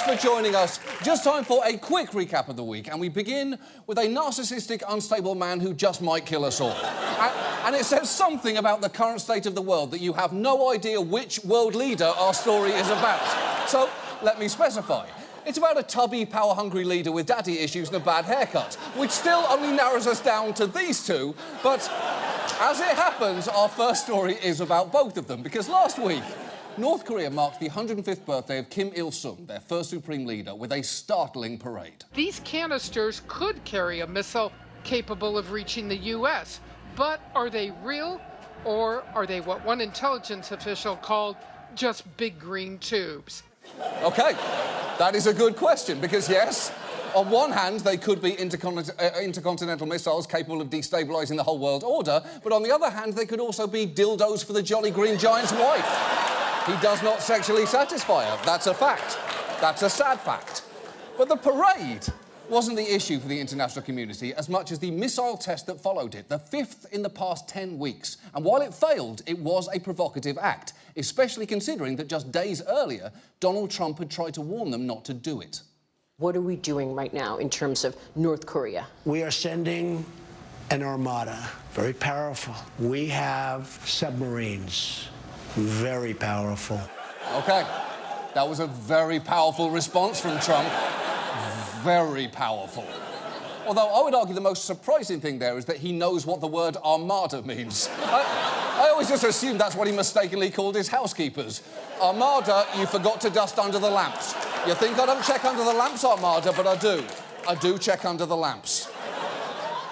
for joining us. Just time for a quick recap of the week, and we begin with a narcissistic, unstable man who just might kill us all. And it says something about the current state of the world that you have no idea which world leader our story is about. So, let me specify. It's about a tubby, power-hungry leader with daddy issues and a bad haircut, which still only narrows us down to these two, but as it happens, our first story is about both of them, because last week, North Korea marked the 105th birthday of Kim Il-sung, their first supreme leader, with a startling parade. These canisters could carry a missile capable of reaching the U.S., but are they real, or are they what one intelligence official called just big green tubes? OK, that is a good question, because, yes, on one hand, they could be intercontinental missiles capable of destabilising the whole world order, but on the other hand, they could also be dildos for the Jolly Green Giant's wife. He does not sexually satisfy her. That's a fact. That's a sad fact. But the parade wasn't the issue for the international community as much as the missile test that followed it, the fifth in the past 10 weeks. And while it failed, it was a provocative act, especially considering that just days earlier, Donald Trump had tried to warn them not to do it. What are we doing right now in terms of North Korea? We are sending an armada, very powerful. We have submarines, very powerful. OK, that was a very powerful response from Trump. Very powerful. Although I would argue the most surprising thing there is that he knows what the word armada means. I always just assumed that's what he mistakenly called his housekeepers. Armada, you forgot to dust under the lamps. You think I don't check under the lamps, Armada, but I do. I do check under the lamps.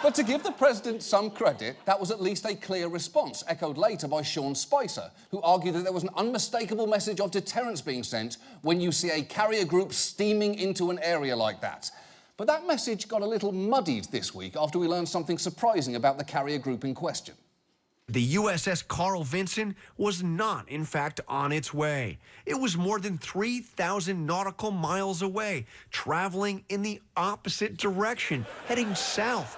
But to give the president some credit, that was at least a clear response, echoed later by Sean Spicer, who argued that there was an unmistakable message of deterrence being sent when you see a carrier group steaming into an area like that. But that message got a little muddied this week after we learned something surprising about the carrier group in question. The USS Carl Vinson was not, in fact, on its way. It was more than 3,000 nautical miles away, traveling in the opposite direction, heading south.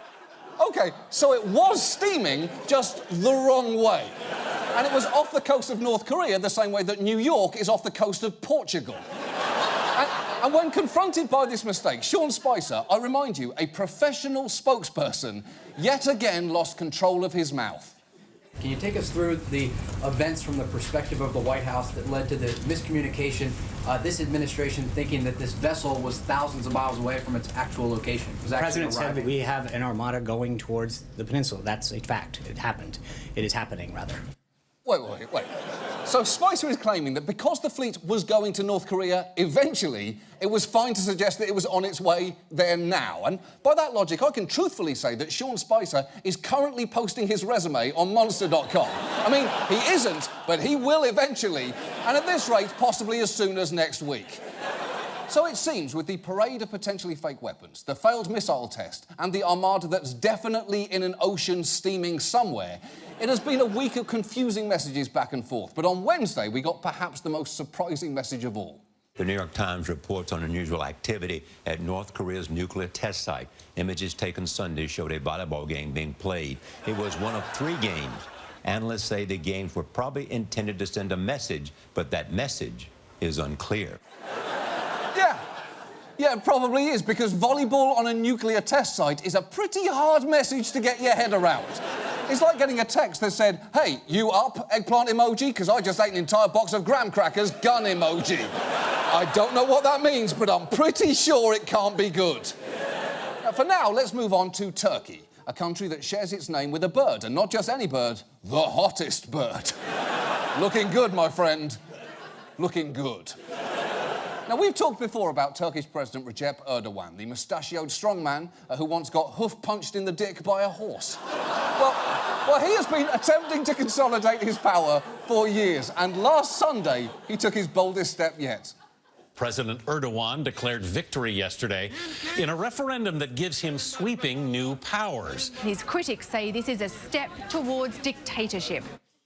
OK, so it was steaming, just the wrong way. And it was off the coast of North Korea the same way that New York is off the coast of Portugal. And when confronted by this mistake, Sean Spicer, I remind you, a professional spokesperson, yet again lost control of his mouth. Can you take us through the events from the perspective of the White House that led to the miscommunication, this administration thinking that this vessel was thousands of miles away from its actual location? The president said that we have an armada going towards the peninsula. That's a fact. It happened. It is happening, rather. Wait. So Spicer is claiming that because the fleet was going to North Korea eventually, it was fine to suggest that it was on its way there now. And by that logic, I can truthfully say that Sean Spicer is currently posting his resume on Monster.com. I mean, he isn't, but he will eventually, and at this rate, possibly as soon as next week. So it seems with the parade of potentially fake weapons, the failed missile test, and the armada that's definitely in an ocean steaming somewhere, it has been a week of confusing messages back and forth. But on Wednesday, we got perhaps the most surprising message of all. The New York Times reports on unusual activity at North Korea's nuclear test site. Images taken Sunday showed a volleyball game being played. It was one of 3 games. Analysts say the games were probably intended to send a message, but that message is unclear. Yeah, it probably is, because volleyball on a nuclear test site is a pretty hard message to get your head around. It's like getting a text that said, hey, you up, eggplant emoji, because I just ate an entire box of graham crackers, gun emoji. I don't know what that means, but I'm pretty sure it can't be good. Now, for now, let's move on to Turkey, a country that shares its name with a bird, and not just any bird, the hottest bird. Looking good, my friend. Looking good. Now, we've talked before about Turkish President Recep Erdowan, the mustachioed strongman who once got hoof-punched in the dick by a horse. Well, he has been attempting to consolidate his power for years, and last Sunday, he took his boldest step yet. President Erdogan declared victory yesterday in a referendum that gives him sweeping new powers. His critics say this is a step towards dictatorship.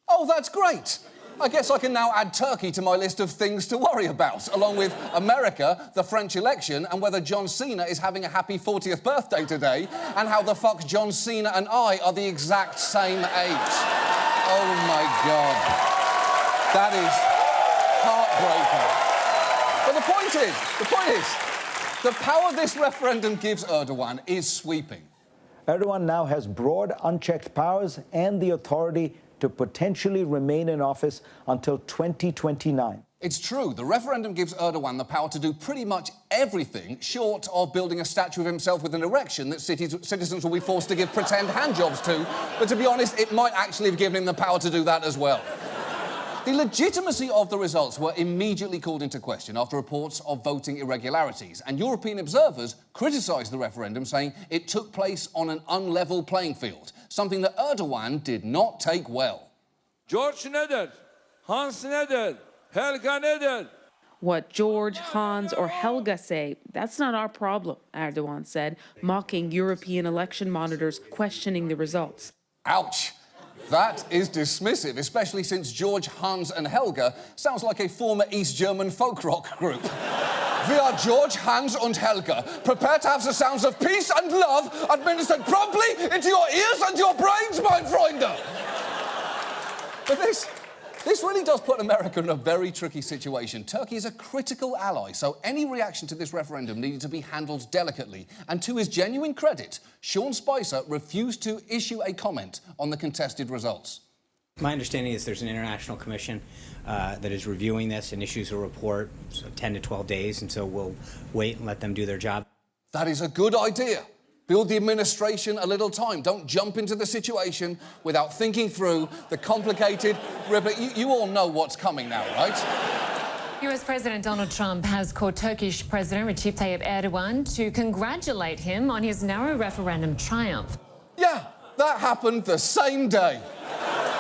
Oh, that's great. I guess I can now add Turkey to my list of things to worry about, along with America, the French election, and whether John Cena is having a happy 40th birthday today, and how the fuck John Cena and I are the exact same age. Oh, my God. That is heartbreaking. But the point is, the power this referendum gives Erdogan is sweeping. Erdogan now has broad, unchecked powers and the authority to potentially remain in office until 2029. It's true, the referendum gives Erdogan the power to do pretty much everything short of building a statue of himself with an erection that citizens will be forced to give pretend handjobs to. But to be honest, it might actually have given him the power to do that as well. The legitimacy of the results were immediately called into question after reports of voting irregularities, and European observers criticised the referendum, saying it took place on an unlevel playing field, something that Erdogan did not take well. George nedir? Hans nedir? Helga nedir? What George, Hans, or Helga say, that's not our problem, Erdogan said, mocking European election monitors questioning the results. Ouch. That is dismissive, especially since George, Hans and Helga sounds like a former East German folk rock group. We are George, Hans and Helga, prepared to have the sounds of peace and love administered promptly into your ears and your brains, mein Freunde. But this really does put America in a very tricky situation. Turkey is a critical ally, so any reaction to this referendum needed to be handled delicately. And to his genuine credit, Sean Spicer refused to issue a comment on the contested results. My understanding is there's an international commission that is reviewing this and issues a report, 10 to 12 days, and so we'll wait and let them do their job. That is a good idea. Build the administration a little time. Don't jump into the situation without thinking through the complicated... You all know what's coming now, right? US President Donald Trump has called Turkish President Recep Tayyip Erdogan to congratulate him on his narrow referendum triumph. Yeah, that happened the same day.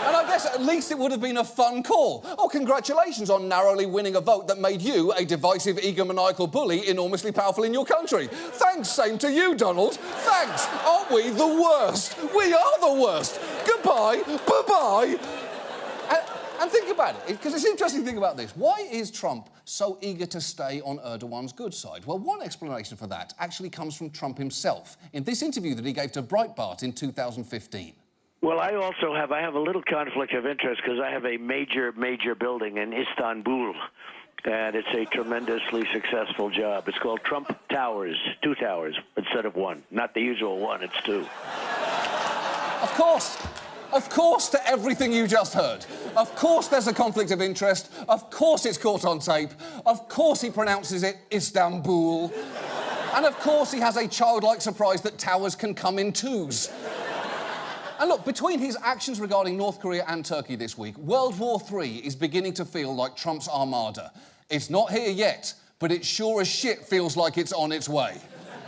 And I guess at least it would have been a fun call. Oh, congratulations on narrowly winning a vote that made you, a divisive, egomaniacal bully, enormously powerful in your country. Thanks, same to you, Donald. Thanks. Aren't we the worst? We are the worst. Goodbye. Bye-bye. And think about it, because it's interesting to think about this. Why is Trump so eager to stay on Erdogan's good side? Well, one explanation for that actually comes from Trump himself in this interview that he gave to Breitbart in 2015. Well, I have a little conflict of interest because I have a major building in Istanbul, and it's a tremendously successful job. It's called Trump Towers, 2 towers instead of 1. Not the usual 1, it's 2. Of course to everything you just heard. Of course there's a conflict of interest. Of course it's caught on tape. Of course he pronounces it Istanbul. And of course he has a childlike surprise that towers can come in 2s. And look, between his actions regarding North Korea and Turkey this week, World War III is beginning to feel like Trump's armada. It's not here yet, but it sure as shit feels like it's on its way.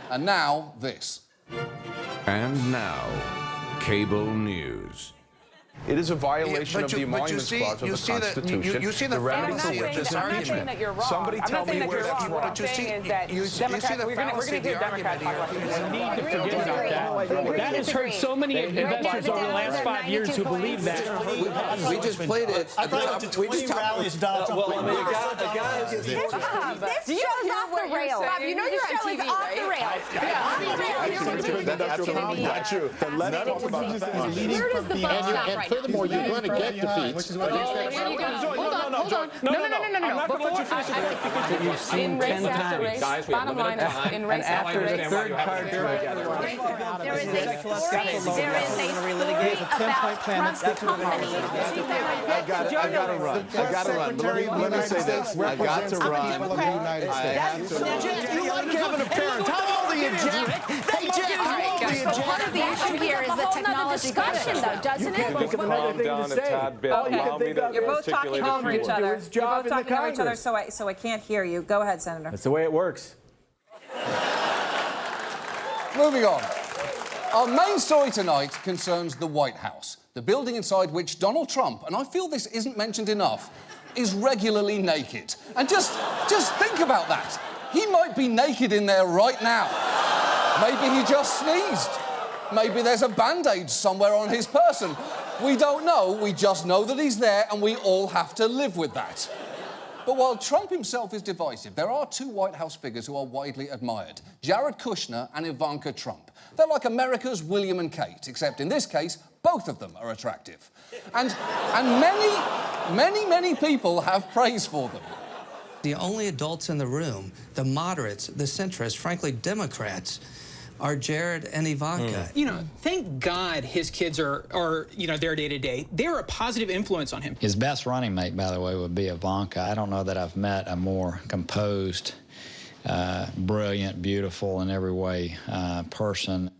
And now, this. And now, cable news. It is a violation of the Emoluments Clause of the Constitution. You see the remedy fallacy for of this impeachment. I'm not saying that you're wrong. Somebody tell me where that's wrong. What I'm saying is that Democrats, we're going to hear Democrats talk about this. We need to forget about that. That has hurt so many investors over the last 5 years who believe that. We just played it at the top. We just rallies Donald Trump. This show's off the rails. Bob, you know your show is off the rails. That's not true. Where does the bus stop right now? Furthermore, you're going to get defeats. Hold on. No. Before you've seen 10 times. Guys, we have limited time. And after the third card, there is a story about Trump's company. I gotta run. Let me say this. I got to run. You like having a parent. How old are you, Jack? Hey, Jack, how old are you, Jack? Part of the issue here is the technology discussion, though, doesn't it? Calm down a tad bit. Allow me to You're both talking over each other. You're both talking over each other, so I can't hear you. Go ahead, Senator. That's the way it works. Moving on. Our main story tonight concerns the White House, the building inside which Donald Trump, and I feel this isn't mentioned enough, is regularly naked. And just think about that. He might be naked in there right now. Maybe he just sneezed. Maybe there's a Band-Aid somewhere on his person. We don't know, we just know that he's there and we all have to live with that. But while Trump himself is divisive, there are 2 White House figures who are widely admired, Jared Kushner and Ivanka Trump. They're like America's William and Kate, except in this case, both of them are attractive. And many people have praise for them. The only adults in the room, the moderates, the centrists, frankly, Democrats, are Jared and Ivanka. You know, thank God his kids are you know, there day to day. They're a positive influence on him. His best running mate, by the way, would be Ivanka. I don't know that I've met a more composed, brilliant, beautiful in every way person.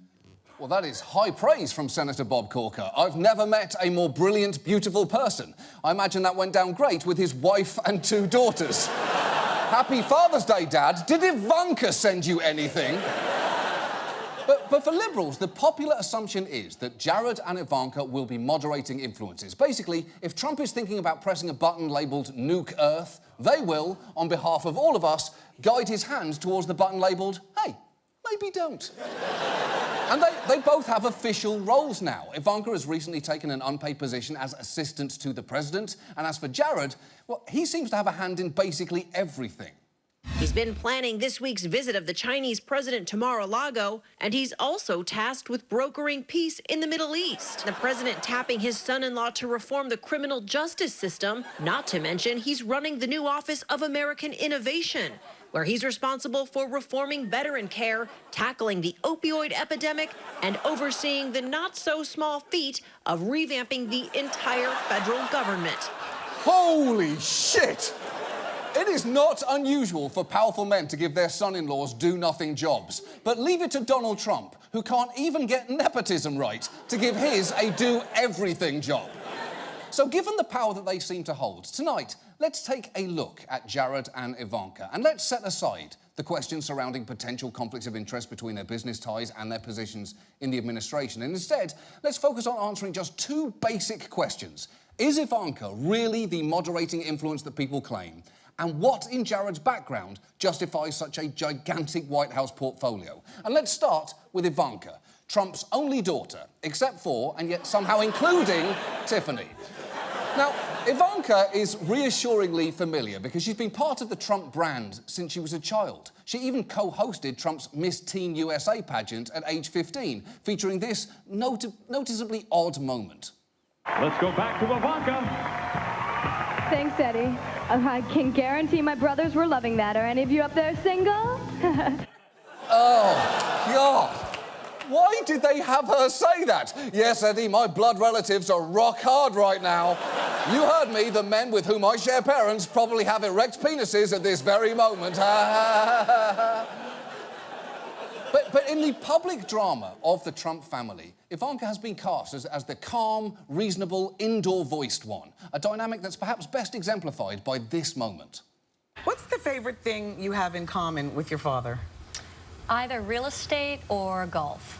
Well, that is high praise from Senator Bob Corker. I've never met a more brilliant, beautiful person. I imagine that went down great with his wife and 2 daughters. Happy Father's Day, Dad. Did Ivanka send you anything? But for Liberals, the popular assumption is that Jared and Ivanka will be moderating influences. Basically, if Trump is thinking about pressing a button labelled Nuke Earth, they will, on behalf of all of us, guide his hand towards the button labelled, hey, maybe don't. And they both have official roles now. Ivanka has recently taken an unpaid position as assistant to the president. And as for Jared, well, he seems to have a hand in basically everything. He's been planning this week's visit of the Chinese president to Mar-a-Lago, and he's also tasked with brokering peace in the Middle East. The president tapping his son-in-law to reform the criminal justice system, not to mention he's running the new Office of American Innovation, where he's responsible for reforming veteran care, tackling the opioid epidemic, and overseeing the not-so-small feat of revamping the entire federal government. Holy shit! It is not unusual for powerful men to give their son-in-laws do-nothing jobs. But leave it to Donald Trump, who can't even get nepotism right, to give his a do-everything job. So given the power that they seem to hold, tonight, let's take a look at Jared and Ivanka, and let's set aside the questions surrounding potential conflicts of interest between their business ties and their positions in the administration. And instead, let's focus on answering just 2 basic questions. Is Ivanka really the moderating influence that people claim? And what in Jared's background justifies such a gigantic White House portfolio? And let's start with Ivanka, Trump's only daughter, except for, and yet somehow including, Tiffany. Now, Ivanka is reassuringly familiar because she's been part of the Trump brand since she was a child. She even co-hosted Trump's Miss Teen USA pageant at age 15, featuring this noticeably odd moment. Let's go back to Ivanka. Thanks, Eddie. I can guarantee my brothers were loving that. Are any of you up there single? Oh, God. Why did they have her say that? Yes, Eddie, my blood relatives are rock hard right now. You heard me, the men with whom I share parents probably have erect penises at this very moment. But in the public drama of the Trump family, Ivanka has been cast as the calm, reasonable, indoor-voiced one, a dynamic that's perhaps best exemplified by this moment. What's the favorite thing you have in common with your father? Either real estate or golf.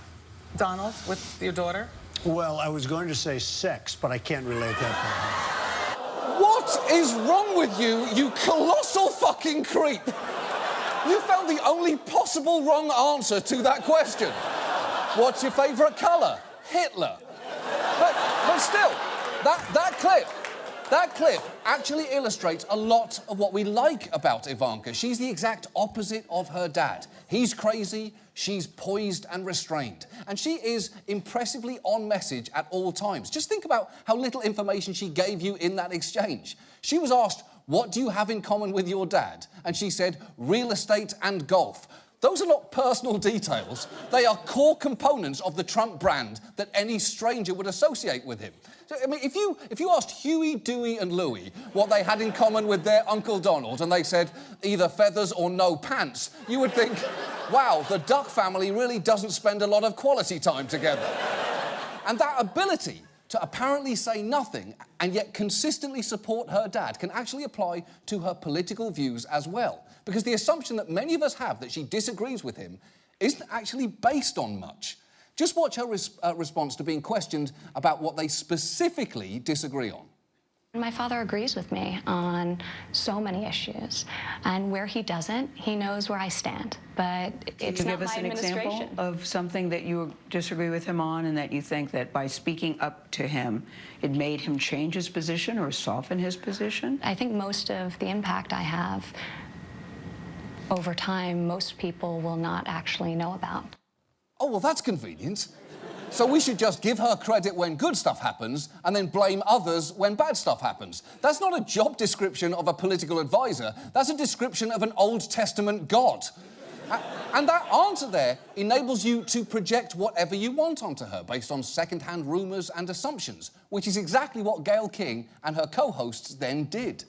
Donald, with your daughter? Well, I was going to say sex, but I can't relate that part. What is wrong with you, you colossal fucking creep? You found the only possible wrong answer to that question. What's your favourite colour? Hitler. But still, that clip actually illustrates a lot of what we like about Ivanka. She's the exact opposite of her dad. He's crazy, she's poised and restrained. And she is impressively on message at all times. Just think about how little information she gave you in that exchange. She was asked, what do you have in common with your dad? And she said, real estate and golf. Those are not personal details. They are core components of the Trump brand that any stranger would associate with him. So, I mean, if you asked Huey, Dewey and Louie what they had in common with their Uncle Donald and they said either feathers or no pants, you would think, wow, the Duck family really doesn't spend a lot of quality time together. And that ability to apparently say nothing and yet consistently support her dad can actually apply to her political views as well. Because the assumption that many of us have that she disagrees with him isn't actually based on much. Just watch her response to being questioned about what they specifically disagree on. My father agrees with me on so many issues, and where he doesn't, he knows where I stand. But it's not my administration. Can you give us an example of something that you disagree with him on and that you think that by speaking up to him, it made him change his position or soften his position? I think most of the impact I have over time, most people will not actually know about. Oh, well, that's convenient. So we should just give her credit when good stuff happens and then blame others when bad stuff happens. That's not a job description of a political advisor. That's a description of an Old Testament God. And that answer there enables you to project whatever you want onto her based on second-hand rumours and assumptions, which is exactly what Gayle King and her co-hosts then did.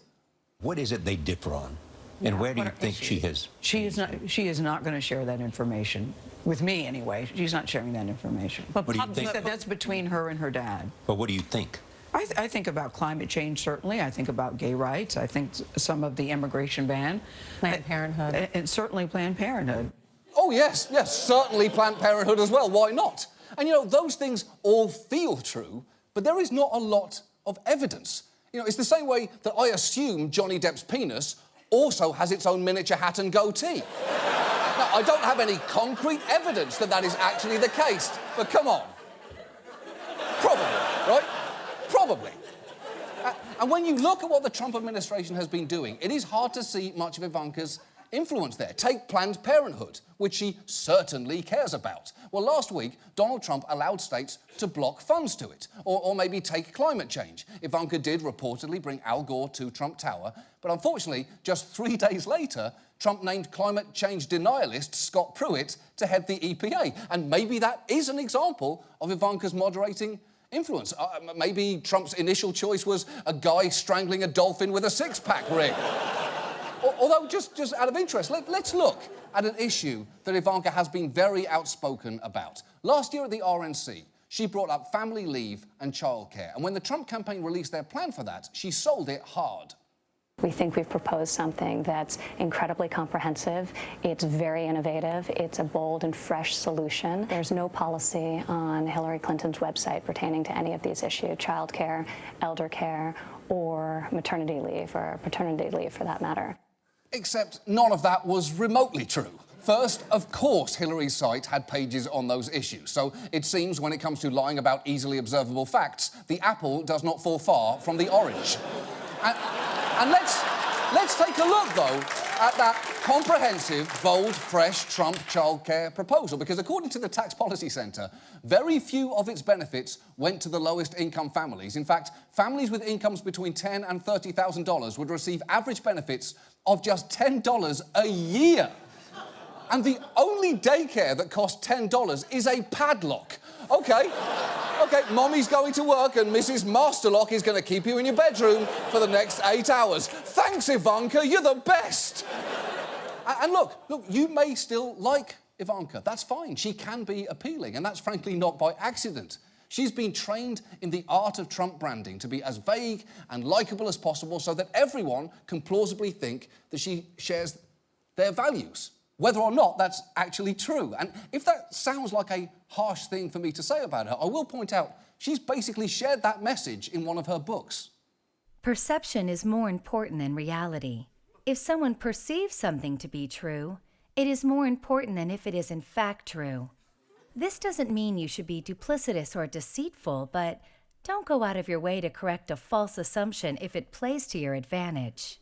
What is it they differ on? And where do you think she is? She is not going to share that information. With me, anyway. She's not sharing that information. But what do you think? That's between her and her dad. But what do you think? I think about climate change, certainly. I think about gay rights. I think some of the immigration ban. Planned Parenthood. And certainly Planned Parenthood. Oh, yes, certainly Planned Parenthood as well. Why not? And, you know, those things all feel true, but there is not a lot of evidence. You know, it's the same way that I assume Johnny Depp's penis also has its own miniature hat and goatee. Now, I don't have any concrete evidence that that is actually the case, but come on. Probably, right? Probably. And when you look at what the Trump administration has been doing, it is hard to see much of Ivanka's influence there. Take Planned Parenthood, which she certainly cares about. Well, last week, Donald Trump allowed states to block funds to it, or maybe take climate change. Ivanka did reportedly bring Al Gore to Trump Tower, but unfortunately, just 3 days later, Trump named climate change denialist Scott Pruitt to head the EPA. And maybe that is an example of Ivanka's moderating influence. Maybe Trump's initial choice was a guy strangling a dolphin with a six-pack ring. Although, just out of interest, let's look at an issue that Ivanka has been very outspoken about. Last year at the RNC, she brought up family leave and childcare. And when the Trump campaign released their plan for that, she sold it hard. We think we've proposed something that's incredibly comprehensive. It's very innovative. It's a bold and fresh solution. There's no policy on Hillary Clinton's website pertaining to any of these issues, childcare, elder care, or maternity leave, or paternity leave for that matter. Except none of that was remotely true. First, of course, Hillary's site had pages on those issues. So it seems when it comes to lying about easily observable facts, the apple does not fall far from the orange. And let's take a look, though, at that comprehensive, bold, fresh Trump childcare proposal, because according to the Tax Policy Center, very few of its benefits went to the lowest income families. In fact, families with incomes between $10,000 and $30,000 would receive average benefits of just $10 a year. And the only daycare that costs $10 is a padlock. OK, Mommy's going to work and Mrs. Masterlock is going to keep you in your bedroom for the next 8 hours. Thanks, Ivanka, you're the best. And look, you may still like Ivanka. That's fine. She can be appealing, and that's frankly not by accident. She's been trained in the art of Trump branding to be as vague and likeable as possible so that everyone can plausibly think that she shares their values, whether or not that's actually true. And if that sounds like a harsh thing for me to say about her, I will point out she's basically shared that message in one of her books. Perception is more important than reality. If someone perceives something to be true, it is more important than if it is in fact true. This doesn't mean you should be duplicitous or deceitful, but don't go out of your way to correct a false assumption if it plays to your advantage.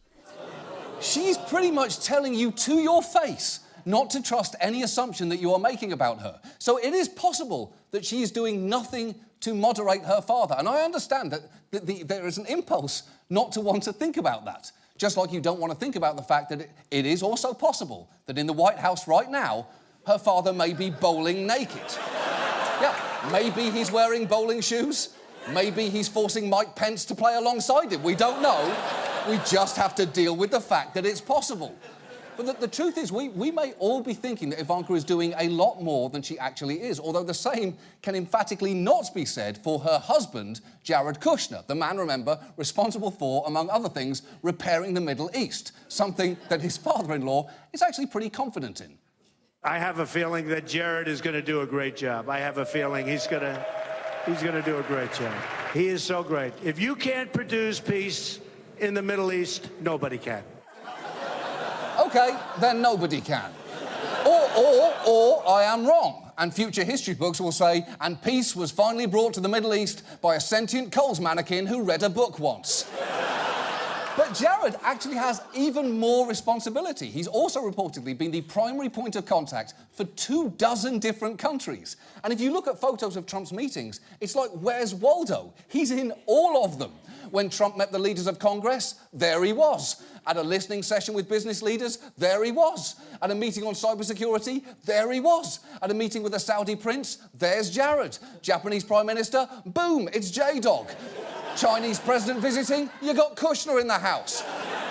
She's pretty much telling you to your face not to trust any assumption that you are making about her. So it is possible that she is doing nothing to moderate her father. And I understand that there is an impulse not to want to think about that. Just like you don't want to think about the fact that it is also possible that in the White House right now, her father may be bowling naked. Yeah, maybe he's wearing bowling shoes. Maybe he's forcing Mike Pence to play alongside him. We don't know. We just have to deal with the fact that it's possible. But the truth is, we may all be thinking that Ivanka is doing a lot more than she actually is, although the same can emphatically not be said for her husband, Jared Kushner, the man, remember, responsible for, among other things, repairing the Middle East, something that his father-in-law is actually pretty confident in. I have a feeling that Jared is going to do a great job. I have a feeling he's going to do a great job. He is so great. If you can't produce peace in the Middle East, nobody can. OK, then nobody can. Or I am wrong, and future history books will say, and peace was finally brought to the Middle East by a sentient Coles mannequin who read a book once. But But Jared actually has even more responsibility. He's also reportedly been the primary point of contact for 24 different countries. And if you look at photos of Trump's meetings, it's like, where's Waldo? He's in all of them. When Trump met the leaders of Congress, there he was. At a listening session with business leaders, there he was. At a meeting on cybersecurity, there he was. At a meeting with a Saudi prince, there's Jared. Japanese Prime Minister, boom, it's J-Dog. Chinese president visiting, you got Kushner in the house.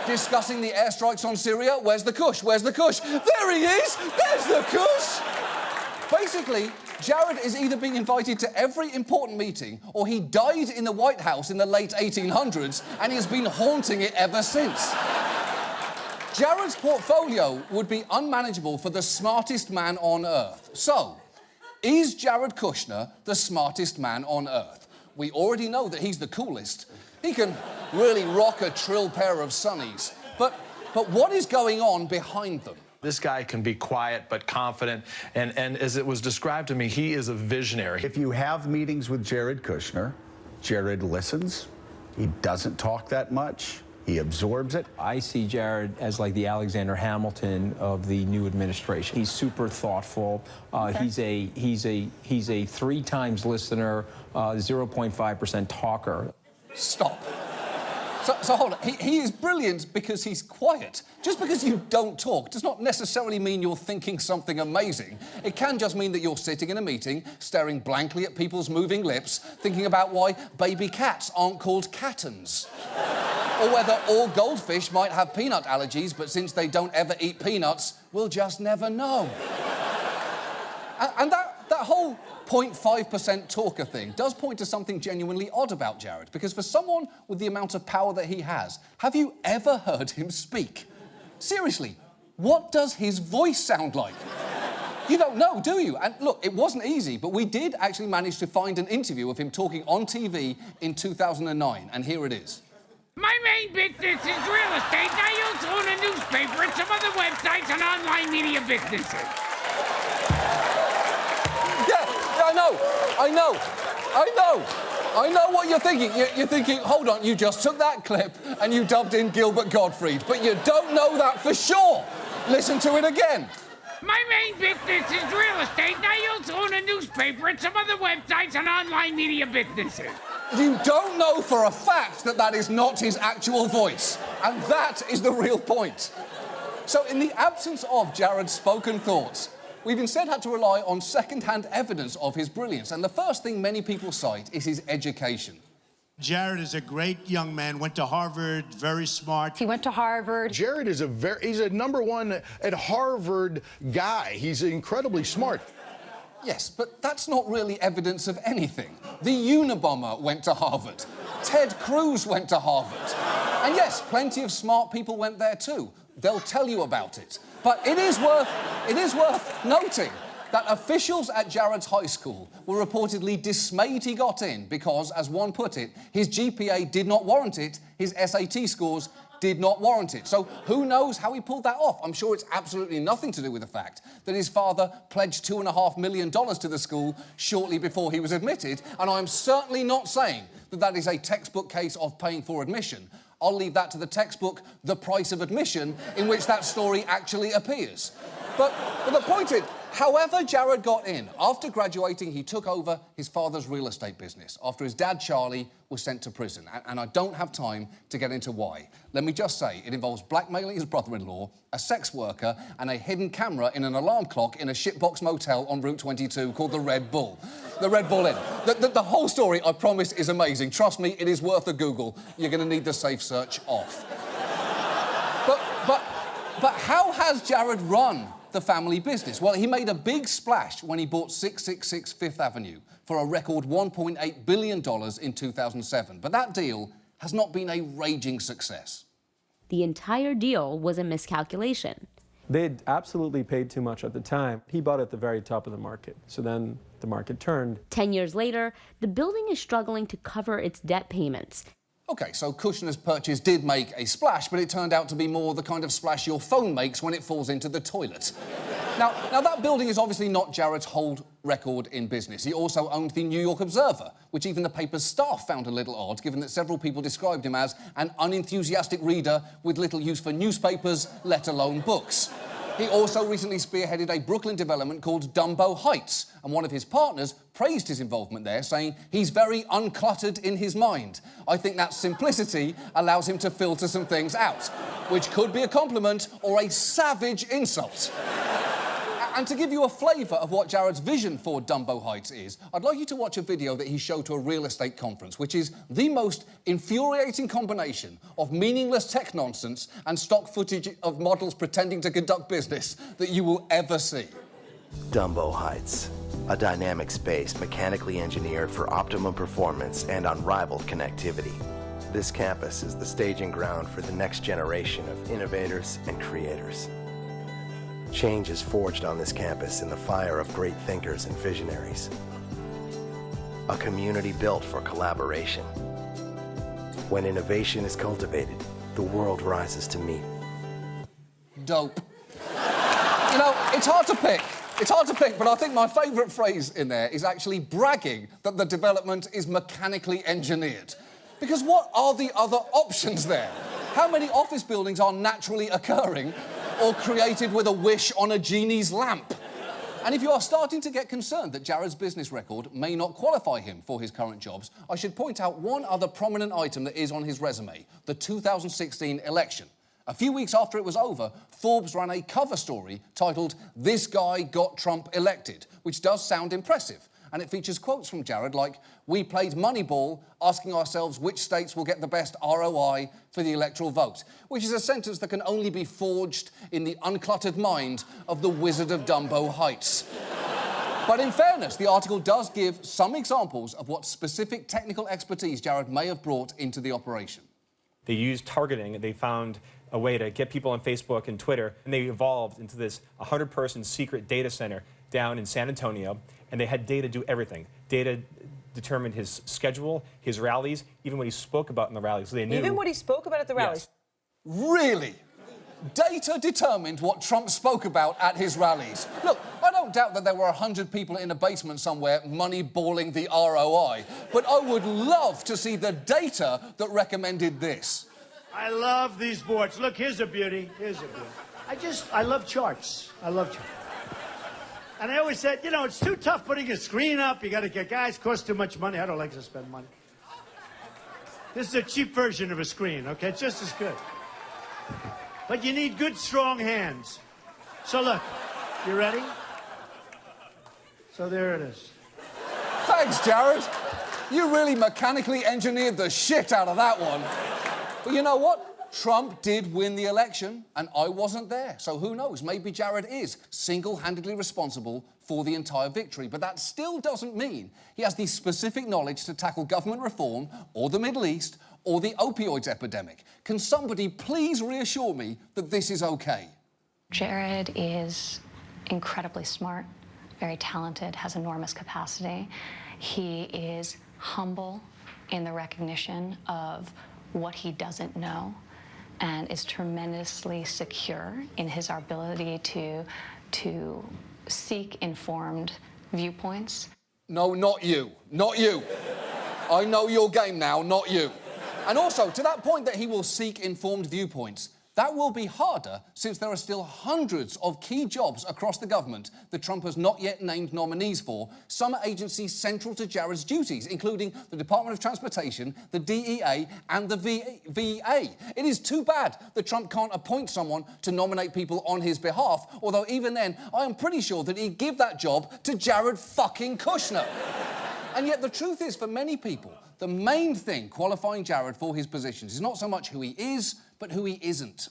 Discussing the airstrikes on Syria, where's the Kush? Where's the Kush? There he is! There's the Kush! Basically, Jared is either being invited to every important meeting or he died in the White House in the late 1800s and he has been haunting it ever since. Jared's portfolio would be unmanageable for the smartest man on Earth. So, is Jared Kushner the smartest man on Earth? We already know that he's the coolest. He can really rock a trill pair of sunnies. But what is going on behind them? This guy can be quiet but confident, and as it was described to me, he is a visionary. If you have meetings with Jared Kushner, Jared listens, he doesn't talk that much, he absorbs it. I see Jared as like the Alexander Hamilton of the new administration. He's super thoughtful. He's a 3 times listener, 0.5% talker. Stop. So hold on, he is brilliant because he's quiet. Just because you don't talk does not necessarily mean you're thinking something amazing. It can just mean that you're sitting in a meeting, staring blankly at people's moving lips, thinking about why baby cats aren't called cattens. Or whether all goldfish might have peanut allergies, but since they don't ever eat peanuts, we'll just never know. And that whole 0.5% talker thing does point to something genuinely odd about Jared, because for someone with the amount of power that he has, have you ever heard him speak? Seriously, what does his voice sound like? You don't know, do you? And look, it wasn't easy, but we did actually manage to find an interview of him talking on TV in 2009, and here it is. My main business is real estate. I also own a newspaper and some other websites and online media businesses. I know what you're thinking. You're thinking, hold on, you just took that clip and you dubbed in Gilbert Gottfried, but you don't know that for sure. Listen to it again. My main business is real estate, and I also own a newspaper and some other websites and online media businesses. You don't know for a fact that that is not his actual voice, and that is the real point. So in the absence of Jared's spoken thoughts, we've instead had to rely on second-hand evidence of his brilliance, and the first thing many people cite is his education. Jared is a great young man, went to Harvard, very smart. He went to Harvard. Jared is he's a #1 at Harvard guy. He's incredibly smart. Yes, but that's not really evidence of anything. The Unabomber went to Harvard. Ted Cruz went to Harvard. And yes, plenty of smart people went there too. They'll tell you about it. But it is worth noting that officials at Jared's high school were reportedly dismayed he got in because, as one put it, his GPA did not warrant it, his SAT scores did not warrant it. So who knows how he pulled that off? I'm sure it's absolutely nothing to do with the fact that his father pledged $2.5 million to the school shortly before he was admitted, and I'm certainly not saying that that is a textbook case of paying for admission. I'll leave that to the textbook, The Price of Admission, in which that story actually appears. But the point is, however Jared got in, after graduating, he took over his father's real estate business after his dad, Charlie, was sent to prison. And I don't have time to get into why. Let me just say, it involves blackmailing his brother-in-law, a sex worker, and a hidden camera in an alarm clock in a shitbox motel on Route 22 called the Red Bull. The Red Bull Inn. The whole story, I promise, is amazing. Trust me, it is worth a Google. You're going to need the safe search off. But how has Jared run the family business? Well, he made a big splash when he bought 666 Fifth Avenue for a record $1.8 billion in 2007. But that deal has not been a raging success. The entire deal was a miscalculation. They'd absolutely paid too much at the time. He bought at the very top of the market. So then the market turned. 10 years later, the building is struggling to cover its debt payments. OK, so Kushner's purchase did make a splash, but it turned out to be more the kind of splash your phone makes when it falls into the toilet. Now, that building is obviously not Jared's whole record in business. He also owned the New York Observer, which even the paper's staff found a little odd, given that several people described him as an unenthusiastic reader with little use for newspapers, let alone books. He also recently spearheaded a Brooklyn development called Dumbo Heights, and one of his partners praised his involvement there, saying he's very uncluttered in his mind. I think that simplicity allows him to filter some things out, which could be a compliment or a savage insult. And to give you a flavour of what Jared's vision for Dumbo Heights is, I'd like you to watch a video that he showed to a real estate conference, which is the most infuriating combination of meaningless tech nonsense and stock footage of models pretending to conduct business that you will ever see. Dumbo Heights, a dynamic space mechanically engineered for optimum performance and unrivaled connectivity. This campus is the staging ground for the next generation of innovators and creators. Change is forged on this campus in the fire of great thinkers and visionaries. A community built for collaboration. When innovation is cultivated, the world rises to meet. Dope. You know, it's hard to pick. It's hard to pick, but I think my favourite phrase in there is actually bragging that the development is mechanically engineered. Because what are the other options there? How many office buildings are naturally occurring or created with a wish on a genie's lamp? And if you are starting to get concerned that Jared's business record may not qualify him for his current jobs, I should point out one other prominent item that is on his resume, the 2016 election. A few weeks after it was over, Forbes ran a cover story titled "This Guy Got Trump Elected," which does sound impressive. And it features quotes from Jared like, "We played Moneyball, asking ourselves which states will get the best ROI for the electoral vote," which is a sentence that can only be forged in the uncluttered mind of the Wizard of Dumbo Heights. But in fairness, the article does give some examples of what specific technical expertise Jared may have brought into the operation. They used targeting. They found a way to get people on Facebook and Twitter, and they evolved into this 100-person secret data center down in San Antonio, and they had data do everything. Data determined his schedule, his rallies, even what he spoke about in the rallies. So they knew. Even what he spoke about at the rallies? Yes. Really? Data determined what Trump spoke about at his rallies. Look, I don't doubt that there were 100 people in a basement somewhere moneyballing the ROI, but I would love to see the data that recommended this. I love these boards. Look, here's a beauty. Here's a beauty. I love charts. I love charts. And I always said, you know, it's too tough putting a screen up. You got to get guys, cost too much money. I don't like to spend money. This is a cheap version of a screen, okay? It's just as good. But you need good, strong hands. So look, you ready? So there it is. Thanks, Jared. You really mechanically engineered the shit out of that one. But you know what? Trump did win the election, and I wasn't there. So who knows? Maybe Jared is single-handedly responsible for the entire victory. But that still doesn't mean he has the specific knowledge to tackle government reform, or the Middle East, or the opioids epidemic. Can somebody please reassure me that this is okay? Jared is incredibly smart, very talented, has enormous capacity. He is humble in the recognition of what he doesn't know, and is tremendously secure in his ability to seek informed viewpoints. No, not you. Not you. I know your game now, not you. And also, to that point that he will seek informed viewpoints, that will be harder since there are still hundreds of key jobs across the government that Trump has not yet named nominees for, some agencies central to Jared's duties, including the Department of Transportation, the DEA, and the VA. It is too bad that Trump can't appoint someone to nominate people on his behalf, although even then, I am pretty sure that he'd give that job to Jared fucking Kushner. And yet the truth is, for many people, the main thing qualifying Jared for his positions is not so much who he is, but who he isn't.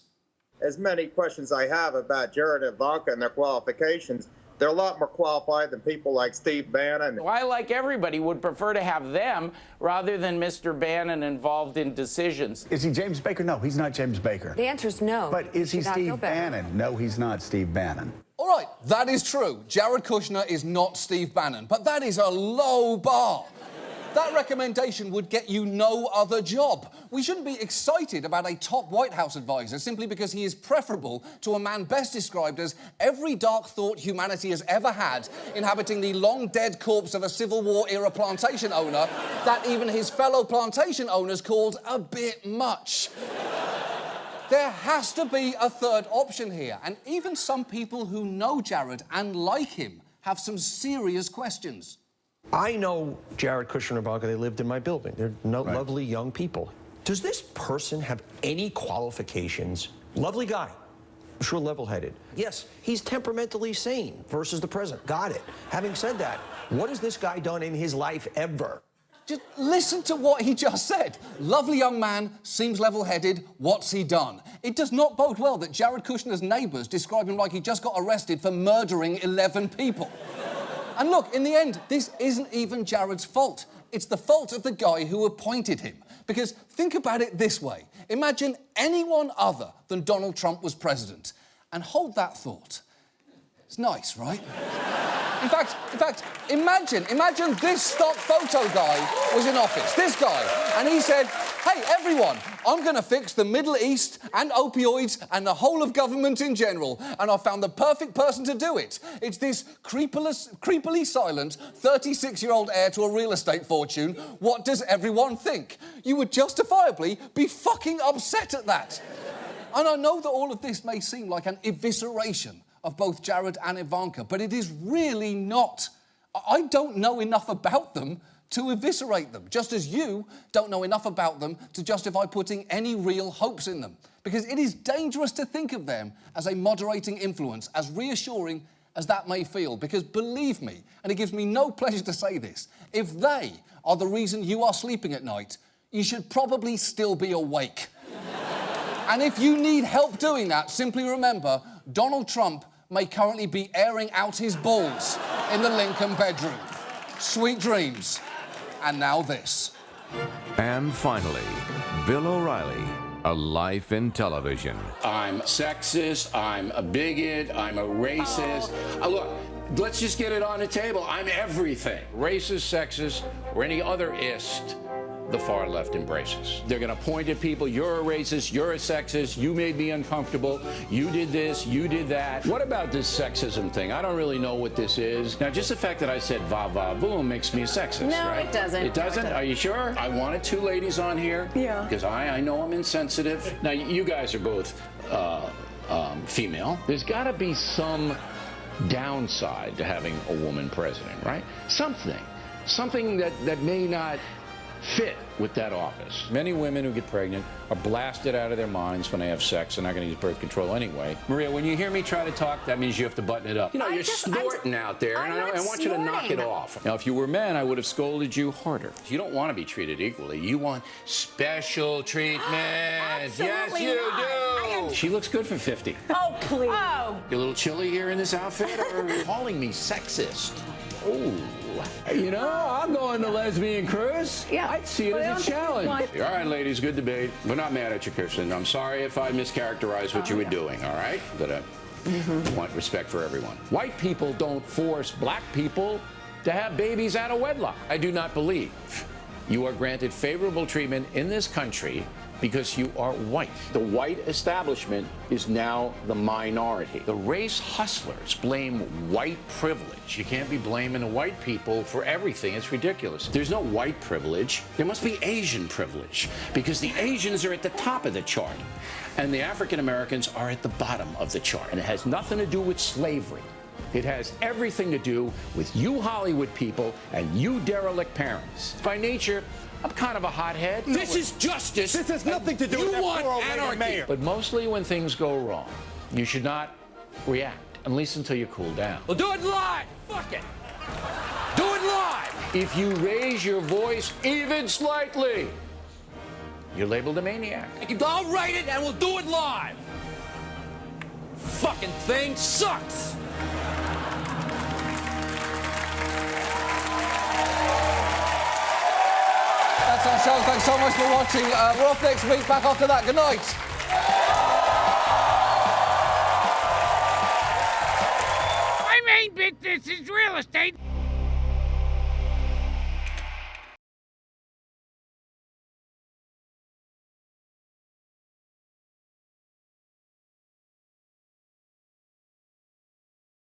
As many questions I have about Jared and Ivanka and their qualifications, they're a lot more qualified than people like Steve Bannon. I, like everybody, would prefer to have them rather than Mr. Bannon involved in decisions. Is he James Baker? No, he's not James Baker. The answer is no. But is he Steve Bannon? No, he's not Steve Bannon. All right, that is true. Jared Kushner is not Steve Bannon, but that is a low bar. That recommendation would get you no other job. We shouldn't be excited about a top White House advisor simply because he is preferable to a man best described as every dark thought humanity has ever had, inhabiting the long-dead corpse of a Civil War-era plantation owner that even his fellow plantation owners called a bit much. There has to be a third option here, and even some people who know Jared and like him have some serious questions. I know Jared Kushner and Ivanka. They lived in my building. They're lovely young people. Does this person have any qualifications? Lovely guy. I'm sure level-headed. Yes, he's temperamentally sane versus the president. Got it. Having said that, what has this guy done in his life ever? Just listen to what he just said. Lovely young man, seems level-headed, what's he done? It does not bode well that Jared Kushner's neighbours describe him like he just got arrested for murdering 11 people. And look, in the end, this isn't even Jared's fault. It's the fault of the guy who appointed him. Because think about it this way. Imagine anyone other than Donald Trump was president. And hold that thought. It's nice, right? In fact, imagine this stock photo guy was in office, this guy, and he said, hey, everyone, I'm going to fix the Middle East and opioids and the whole of government in general, and I've found the perfect person to do it. It's this creepily silent 36-year-old heir to a real estate fortune. What does everyone think? You would justifiably be fucking upset at that. And I know that all of this may seem like an evisceration of both Jared and Ivanka, but it is really not. I don't know enough about them to eviscerate them, just as you don't know enough about them to justify putting any real hopes in them. Because it is dangerous to think of them as a moderating influence, as reassuring as that may feel. Because believe me, and it gives me no pleasure to say this, if they are the reason you are sleeping at night, you should probably still be awake. And if you need help doing that, simply remember, Donald Trump may currently be airing out his balls in the Lincoln bedroom. Sweet dreams. And now this. And finally, Bill O'Reilly, a life in television. I'm sexist, I'm a bigot, I'm a racist. Look, let's just get it on the table. I'm everything. Racist, sexist, or any other ist the far left embraces. They're going to point at people, you're a racist, you're a sexist, you made me uncomfortable, you did this, you did that. What about this sexism thing? I don't really know what this is. Now, just the fact that I said va va boom makes me a sexist, no, right? It doesn't. It doesn't? Are you sure? I wanted two ladies on here. Yeah. Because I know I'm insensitive. Now, you guys are both female. There's got to be some downside to having a woman president, right? Something that may not fit with that office. Many women who get pregnant are blasted out of their minds when they have sex. They're not going to use birth control anyway. Maria, when you hear me try to talk, that means you have to button it up. You know, you're snorting out there, and I want you to knock it off. Now, if you were men, I would have scolded you harder. You don't want to be treated equally. You want special treatment. Yes, you do. She looks good for 50. Oh, please. Oh. You a little chilly here in this outfit, or calling me sexist? Oh. You know, I'm going to lesbian cruise. Yeah. I'd see it as a challenge. All right, ladies, good debate. We're not mad at you, Kirsten. I'm sorry if I mischaracterized what you were doing, all right? But I want respect for everyone. White people don't force black people to have babies out of wedlock. I do not believe you are granted favorable treatment in this country because you are white. The white establishment is now the minority. The race hustlers blame white privilege. You can't be blaming the white people for everything. It's ridiculous. There's no white privilege. There must be Asian privilege because the Asians are at the top of the chart and the African Americans are at the bottom of the chart. And it has nothing to do with slavery. It has everything to do with you Hollywood people and you derelict parents. By nature, I'm kind of a hothead. This is justice. This has nothing to do with that poor old lady mayor. But mostly when things go wrong, you should not react, at least until you cool down. Well, do it live. Fuck it. Do it live. If you raise your voice even slightly, you're labeled a maniac. I'll write it and we'll do it live. Fucking thing sucks. That's our show. Thanks so much for watching. We're off next week. Back after that. Good night. My main business is real estate.